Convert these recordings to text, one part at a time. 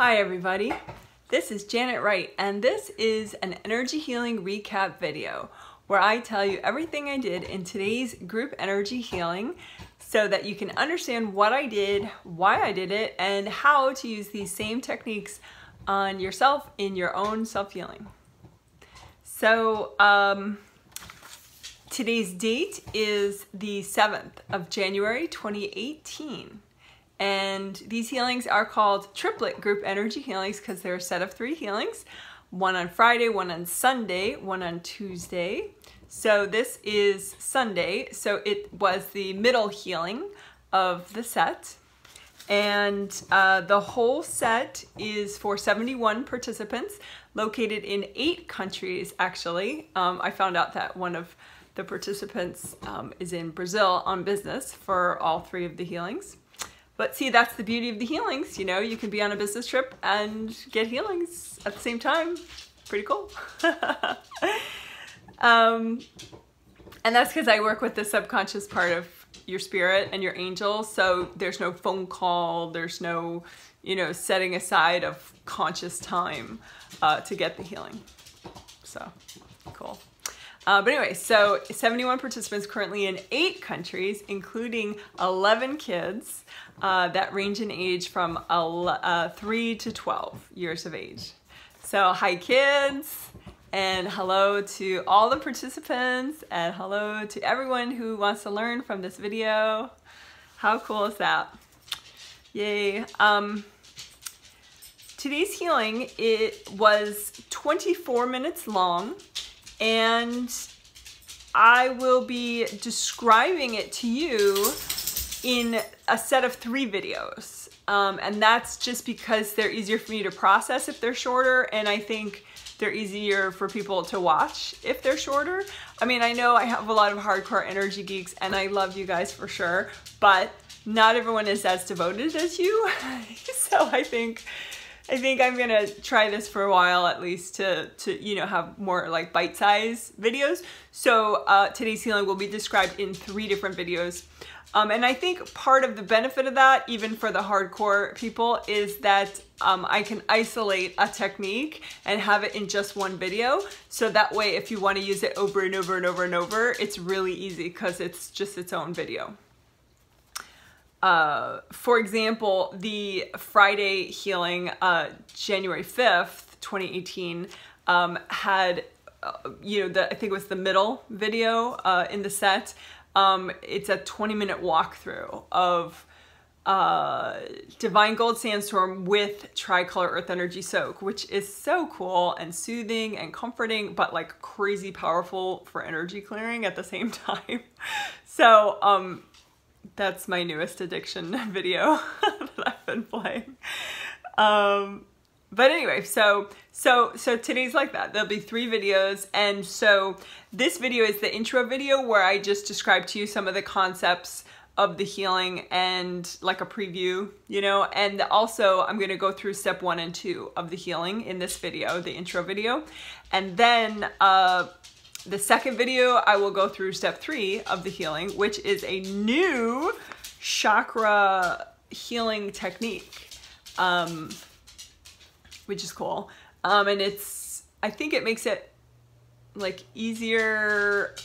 Hi everybody, this is Janet Wright and this is an energy healing recap video where I tell you everything I did in today's group energy healing so that you can understand what I did, why I did it, and how to use these same techniques on yourself in your own self-healing. So today's date is the 7th of January 2018. And these healings are called triplet group energy healings because they're a set of 3 healings. One on Friday, one on Sunday, one on Tuesday. So this is Sunday, so it was the middle healing of the set. And the whole set is for 71 participants located in 8 countries, actually. I found out that one of the participants is in Brazil on business for all 3 of the healings. But see, that's the beauty of the healings, you know, you can be on a business trip and get healings at the same time. Pretty cool. And that's because I work with the subconscious part of your spirit and your angels. So there's no phone call, there's no, you know, setting aside of conscious time to get the healing. So cool. But anyway, so 71 participants currently in 8 countries, including 11 kids that range in age from 3 to 12 years of age. So hi kids, and hello to all the participants, and hello to everyone who wants to learn from this video. How cool is that? Yay. Today's healing, it was 24 minutes long. And I will be describing it to you in a set of 3 videos. And that's just because they're easier for me to process if they're shorter, and I think they're easier for people to watch if they're shorter. I mean, I know I have a lot of hardcore energy geeks, and I love you guys for sure, but not everyone is as devoted as you. So I think I'm gonna try this for a while at least to you know, have more like bite-sized videos. So today's healing will be described in 3 different videos. And I think part of the benefit of that, even for the hardcore people, is that I can isolate a technique and have it in just one video. So that way, if you want to use it over and over and over and over, it's really easy because it's just its own video. For example, the Friday healing, January 5th, 2018, had, you know, I think it was the middle video in the set. It's a 20-minute walkthrough of Divine Gold Sandstorm with Tricolor Earth Energy Soak, which is so cool and soothing and comforting, but like crazy powerful for energy clearing at the same time. So, that's my newest addiction video that I've been playing. But anyway, so today's like that. There'll be 3 videos. And so this video is the intro video where I just described to you some of the concepts of the healing and like a preview, you know, and also I'm going to go through step 1 and 2 of the healing in this video, the intro video. And then, the second video, I will go through step 3 of the healing, which is a new chakra healing technique, which is cool. And I think it makes it like easier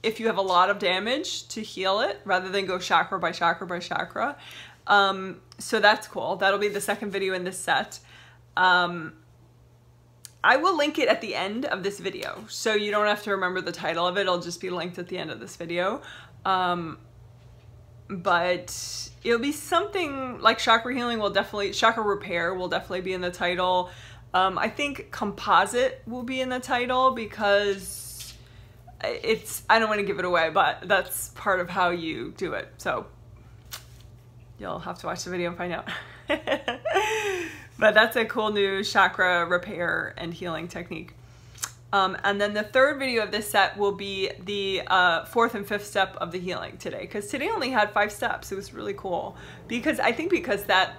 if you have a lot of damage to heal it rather than go chakra by chakra by chakra. So that's cool. That'll be the second video in this set. I will link it at the end of this video, so you don't have to remember the title of it. It'll just be linked at the end of this video. But it'll be something like chakra healing will definitely, chakra repair will definitely be in the title. I think composite will be in the title because I don't want to give it away, but that's part of how you do it. So you'll have to watch the video and find out. But that's a cool new chakra repair and healing technique. And then the third video of this set will be the 4th and 5th step of the healing today. Because today only had 5 steps. It was really cool. Because I think because that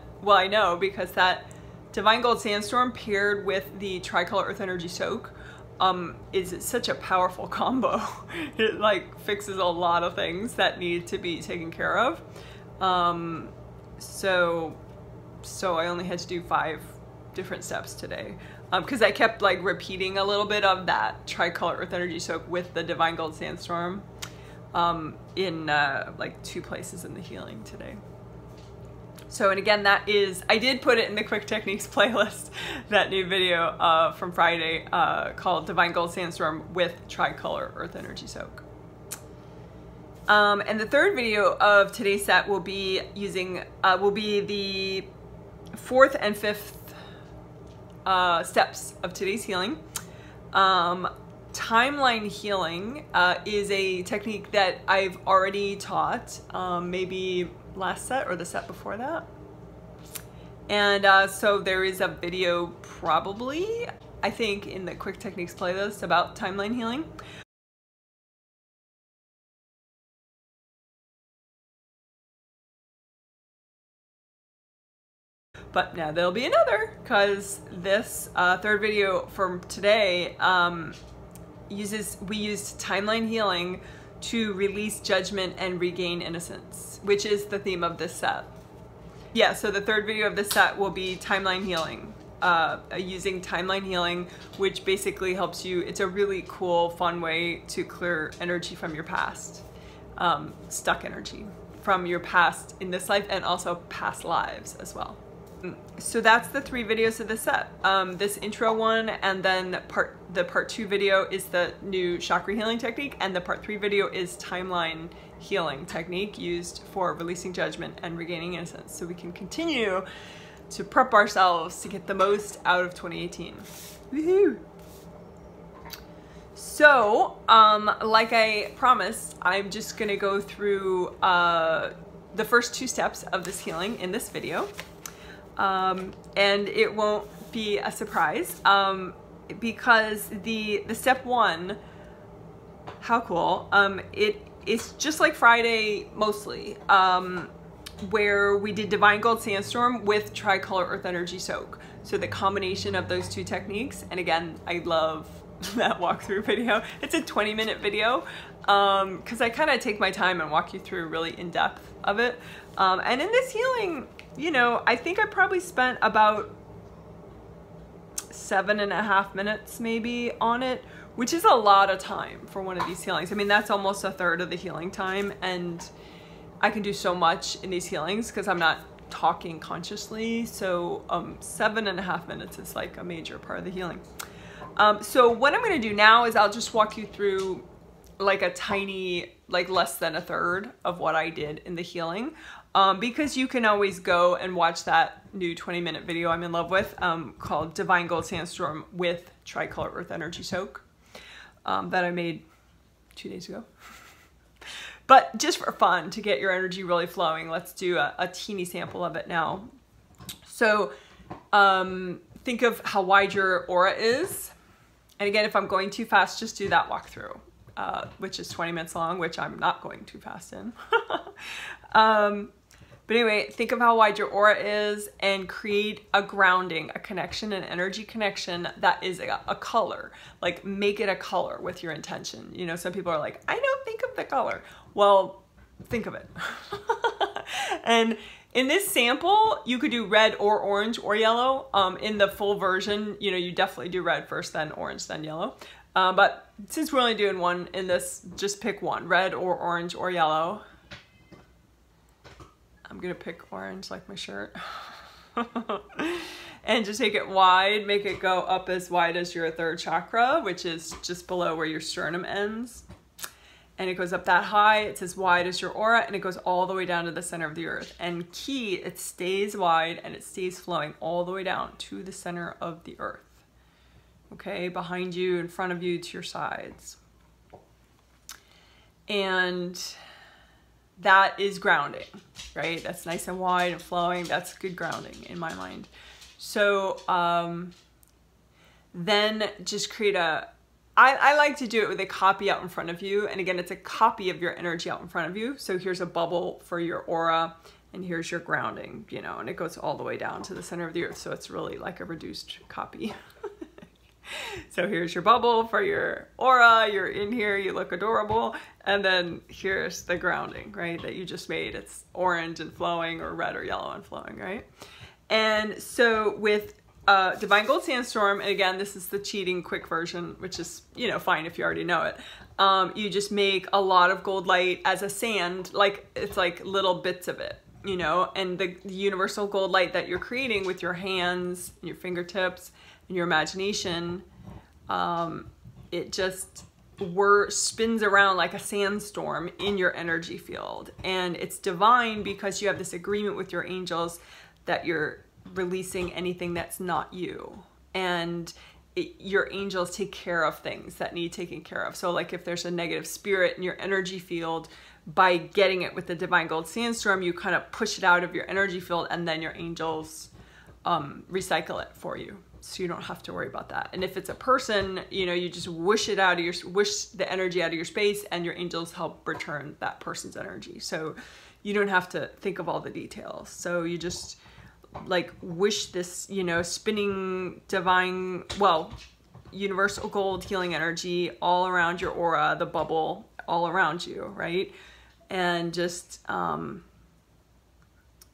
Divine Gold Sandstorm paired with the Tricolor Earth Energy Soak is such a powerful combo. It like fixes a lot of things that need to be taken care of. So I only had to do 5 different steps today. Because I kept like repeating a little bit of that tricolor earth energy soak with the Divine Gold Sandstorm in like 2 places in the healing today. So, and again, that is, I did put it in the Quick Techniques playlist, that new video from Friday called Divine Gold Sandstorm with Tricolor Earth Energy Soak. And the third video of today's set will be using, will be the 4th and 5th steps of today's healing. Timeline healing is a technique that I've already taught, maybe last set or the set before that. And so there is a video probably, I think, in the Quick Techniques playlist about timeline healing. But now there'll be another, because this third video from today we used timeline healing to release judgment and regain innocence, which is the theme of this set. Yeah, so the third video of this set will be timeline healing, using timeline healing, which basically helps you. It's a really cool, fun way to clear energy from your past, stuck energy from your past in this life and also past lives as well. So that's the 3 videos of the set. This intro one, and then the part 2 video is the new chakra healing technique, and the part 3 video is timeline healing technique used for releasing judgment and regaining innocence, so we can continue to prep ourselves to get the most out of 2018. Woohoo! So, like I promised, I'm just gonna go through the first 2 steps of this healing in this video. And it won't be a surprise, because the step 1, how cool, it's just like Friday mostly, where we did Divine Gold Sandstorm with Tricolor Earth Energy Soak. So the combination of those 2 techniques, and again, I love that walkthrough video. It's a 20-minute video, because I kind of take my time and walk you through really in depth of it. And in this healing, you know, I think I probably spent about 7.5 minutes maybe on it, which is a lot of time for one of these healings. I mean, that's almost a third of the healing time, and I can do so much in these healings because I'm not talking consciously. So 7.5 minutes is like a major part of the healing. So what I'm going to do now is I'll just walk you through like a tiny, like less than a third of what I did in the healing. Because you can always go and watch that new 20-minute video I'm in love with, called Divine Gold Sandstorm with Tricolor Earth Energy Soak, that I made 2 days ago. But just for fun, to get your energy really flowing, let's do a teeny sample of it now. So think of how wide your aura is. And again, if I'm going too fast, just do that walkthrough, which is 20 minutes long, which I'm not going too fast in. But anyway, think of how wide your aura is and create a grounding, a connection, an energy connection that is a color. Like, make it a color with your intention. You know, some people are like, I don't think of the color. Well, think of it. And in this sample, you could do red or orange or yellow. In the full version, you know, you definitely do red first, then orange, then yellow. But since we're only doing one in this, just pick one, red or orange or yellow. I'm gonna pick orange like my shirt. And just take it wide, make it go up as wide as your 3rd chakra, which is just below where your sternum ends. And it goes up that high, it's as wide as your aura, and it goes all the way down to the center of the earth. And key, it stays wide and it stays flowing all the way down to the center of the earth. Okay, behind you, in front of you, to your sides. And that is grounding, right? That's nice and wide and flowing. That's good grounding in my mind. So then just create I like to do it with a copy out in front of you. And again, it's a copy of your energy out in front of you. So here's a bubble for your aura, and here's your grounding, you know, and it goes all the way down to the center of the earth. So it's really like a reduced copy. So here's your bubble for your aura, you're in here, you look adorable, and then here's the grounding, right, that you just made. It's orange and flowing, or red or yellow and flowing, right? And so with Divine Gold Sandstorm, and again, this is the cheating quick version, which is, you know, fine if you already know it. You just make a lot of gold light as a sand, like it's like little bits of it, you know, and the universal gold light that you're creating with your hands and your fingertips and your imagination, it just spins around like a sandstorm in your energy field. And it's divine because you have this agreement with your angels that you're releasing anything that's not you. And your angels take care of things that need taken care of. So like if there's a negative spirit in your energy field, by getting it with the Divine Gold Sandstorm, you kind of push it out of your energy field, and then your angels recycle it for you. So you don't have to worry about that. And if it's a person, you know, you just wish the energy out of your space, and your angels help return that person's energy. So you don't have to think of all the details. So you just like wish this, you know, spinning divine, well, universal gold healing energy all around your aura, the bubble all around you, right? And just, and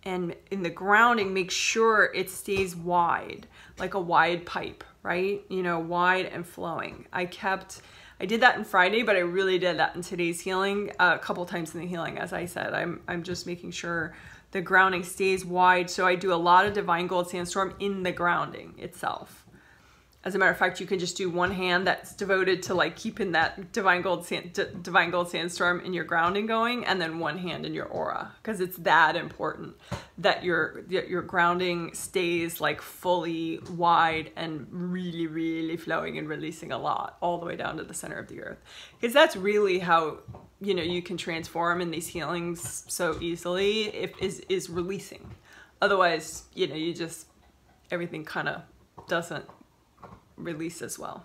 in the grounding, make sure it stays wide, like a wide pipe, right? You know, wide and flowing. I did that in Friday, but I really did that in today's healing a couple times in the healing. As I said, I'm just making sure the grounding stays wide. So I do a lot of Divine Gold Sandstorm in the grounding itself. As a matter of fact, you can just do one hand that's devoted to like keeping that Divine Gold Sandstorm in your grounding going, and then one hand in your aura, because it's that important that your grounding stays like fully wide and really, really flowing and releasing a lot all the way down to the center of the earth. Because that's really how, you know, you can transform in these healings so easily, is releasing. Otherwise, you know, everything kind of doesn't release as well.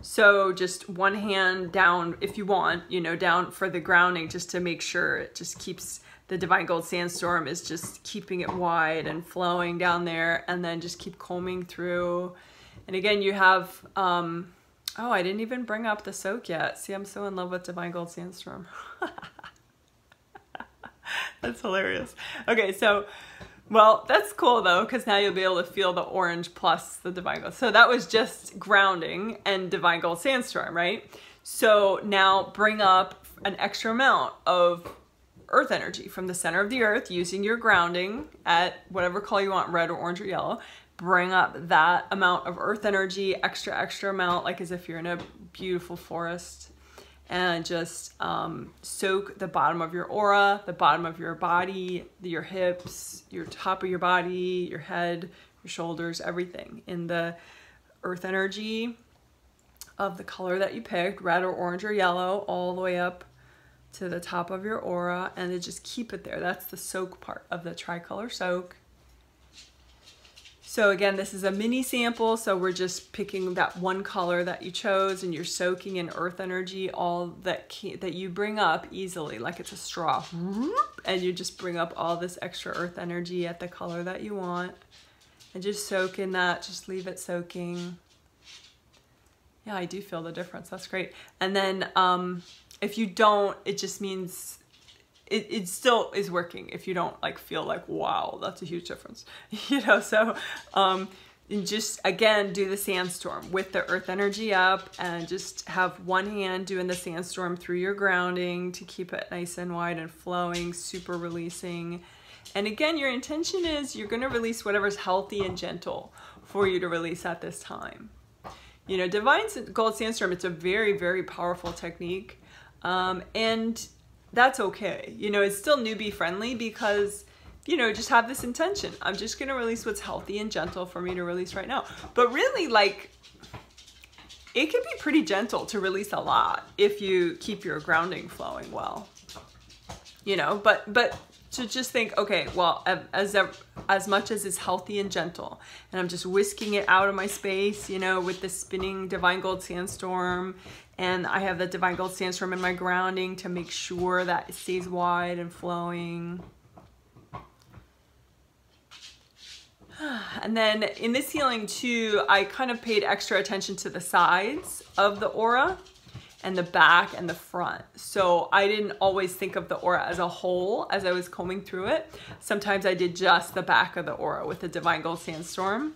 So just one hand down if you want, you know, down for the grounding, just to make sure it just keeps the Divine Gold Sandstorm is just keeping it wide and flowing down there, and then just keep combing through. And again, you have oh, I didn't even bring up the soak yet. See, I'm so in love with Divine Gold Sandstorm. That's hilarious. Okay, so well, that's cool though, because now you'll be able to feel the orange plus the Divine Gold. So that was just grounding and Divine Gold Sandstorm, right? So now bring up an extra amount of earth energy from the center of the earth using your grounding at whatever color you want, red or orange or yellow. Bring up that amount of earth energy, extra amount, like as if you're in a beautiful forest. And just soak the bottom of your aura, the bottom of your body, your hips, your top of your body, your head, your shoulders, everything in the earth energy of the color that you picked, red or orange or yellow, all the way up to the top of your aura, and then just keep it there. That's the soak part of the tricolor soak. So again, this is a mini sample, so we're just picking that one color that you chose, and you're soaking in earth energy, all that you bring up easily, like it's a straw. And you just bring up all this extra earth energy at the color that you want, and just soak in that, just leave it soaking. Yeah, I do feel the difference, that's great. And then if you don't, it just means it still is working if you don't like feel like, wow, that's a huge difference, you know. So and just again do the sandstorm with the earth energy up, and just have one hand doing the sandstorm through your grounding to keep it nice and wide and flowing, super releasing. And again, your intention is you're going to release whatever's healthy and gentle for you to release at this time. You know, Divine Gold Sandstorm, it's a very, very powerful technique, and that's okay. You know, it's still newbie friendly because, you know, just have this intention. I'm just going to release what's healthy and gentle for me to release right now. But really, like, it can be pretty gentle to release a lot if you keep your grounding flowing well, you know, but to just think, okay, well, as much as is healthy and gentle, and I'm just whisking it out of my space, you know, with the spinning Divine Gold Sandstorm, and I have the Divine Gold Sandstorm in my grounding to make sure that it stays wide and flowing. And then in this healing too, I kind of paid extra attention to the sides of the aura and the back and the front. So I didn't always think of the aura as a whole as I was combing through it. Sometimes I did just the back of the aura with the Divine Gold Sandstorm.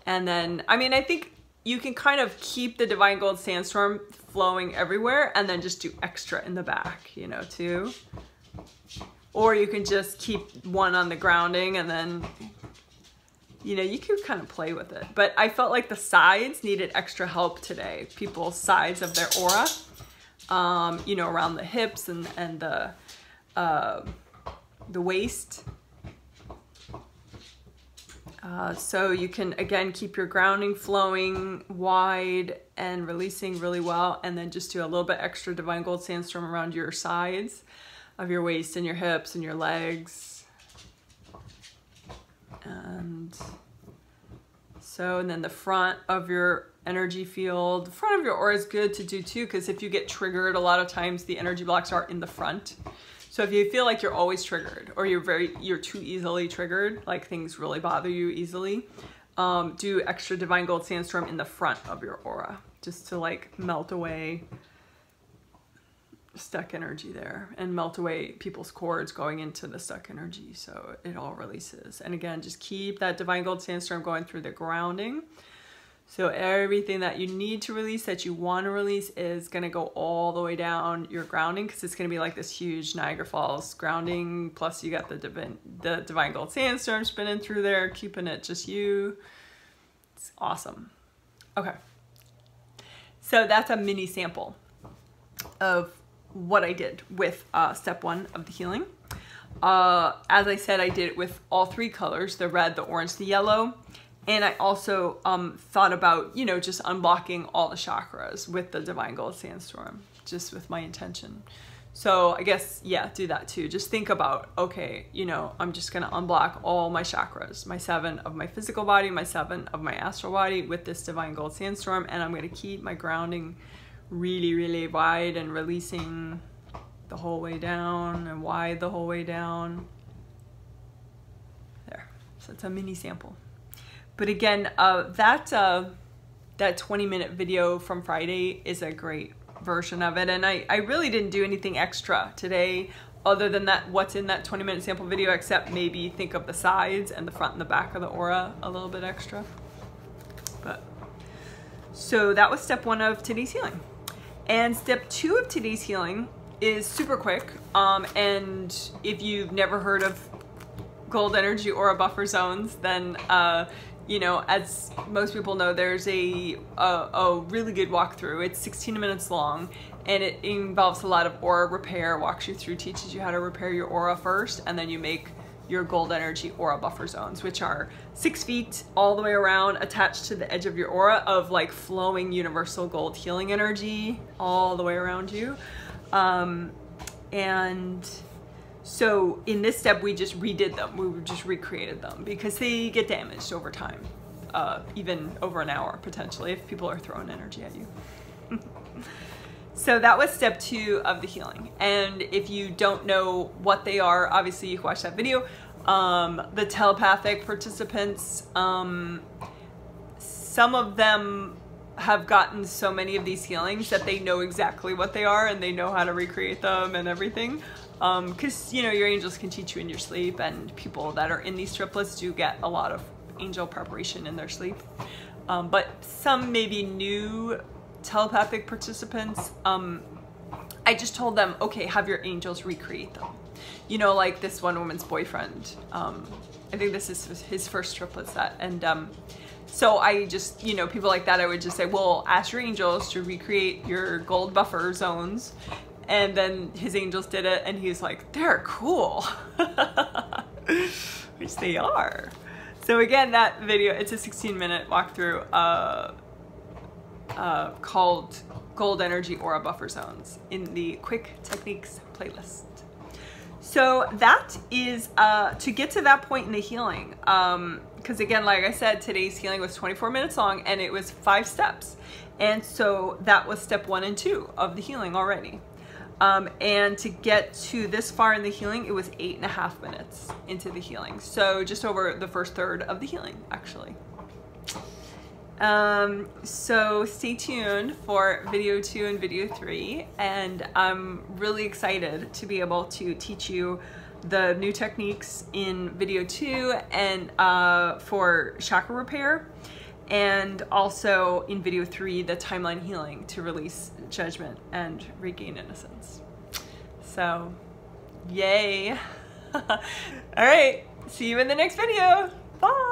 And then, I mean, I think you can kind of keep the Divine Gold Sandstorm flowing everywhere and then just do extra in the back, you know, too. Or you can just keep one on the grounding and then, you know, you could kind of play with it. But I felt like the sides needed extra help today. People's sides of their aura, you know, around the hips and the waist. So you can, again, keep your grounding flowing wide and releasing really well, and then just do a little bit extra Divine Gold Sandstorm around your sides of your waist and your hips and your legs. And so, and then the front of your energy field, the front of your aura is good to do too, because if you get triggered, a lot of times the energy blocks are in the front. So if you feel like you're always triggered, or you're too easily triggered, like things really bother you easily, do extra Divine Gold Sandstorm in the front of your aura, just to like melt away stuck energy there and melt away people's cords going into the stuck energy, so it all releases. And again, just keep that Divine Gold Sandstorm going through the grounding. So everything that you need to release, that you want to release, is going to go all the way down your grounding, because it's going to be like this huge Niagara Falls grounding, plus you got the Divine Gold Sandstorm spinning through there, keeping it just you. It's awesome. Okay. So that's a mini sample of what I did with step 1 of the healing. As I said, I did it with all 3 colors, the red, the orange, the yellow. And I also thought about, you know, just unblocking all the chakras with the Divine Gold Sandstorm, just with my intention. So I guess, yeah, do that too. Just think about, okay, you know, I'm just going to unblock all my chakras, my 7 of my physical body, my 7 of my astral body with this Divine Gold Sandstorm. And I'm going to keep my grounding really, really wide and releasing the whole way down and wide the whole way down. There. So it's a mini sample. But again, that 20-minute video from Friday is a great version of it. And I really didn't do anything extra today other than that what's in that 20-minute sample video, except maybe think of the sides and the front and the back of the aura a little bit extra. But so that was step 1 of today's healing. And step 2 of today's healing is super quick. And if you've never heard of gold energy aura buffer zones, then you know, as most people know, there's a really good walkthrough. It's 16 minutes long, and it involves a lot of aura repair, walks you through, teaches you how to repair your aura first, and then you make your gold energy aura buffer zones, which are 6 feet all the way around, attached to the edge of your aura, of like flowing universal gold healing energy all the way around you. And so in this step, we just redid them. We just recreated them because they get damaged over time, even over an hour potentially, if people are throwing energy at you. So that was step 2 of the healing. And if you don't know what they are, obviously you can watch that video. The telepathic participants, some of them have gotten so many of these healings that they know exactly what they are and they know how to recreate them and everything. Because, you know, your angels can teach you in your sleep, and people that are in these triplets do get a lot of angel preparation in their sleep. But some maybe new telepathic participants, I just told them, okay, have your angels recreate them. You know, like this one woman's boyfriend. I think this is his first triplet set. And so I just, you know, people like that, I would just say, well, ask your angels to recreate your gold buffer zones. And then his angels did it, and he's like, they're cool. Which they are. So again, that video, it's a 16-minute walkthrough called Gold Energy Aura Buffer Zones in the Quick Techniques playlist. So that is, to get to that point in the healing, because again, like I said, today's healing was 24 minutes long, and it was 5 steps. And so that was step 1 and 2 of the healing already. And to get to this far in the healing, it was 8.5 minutes into the healing. So just over the first third of the healing, actually. So stay tuned for video 2 and video 3. And I'm really excited to be able to teach you the new techniques in video 2 and for chakra repair. and also in video 3, the timeline healing to release judgment and regain innocence. So, yay. All right, see you in the next video. Bye.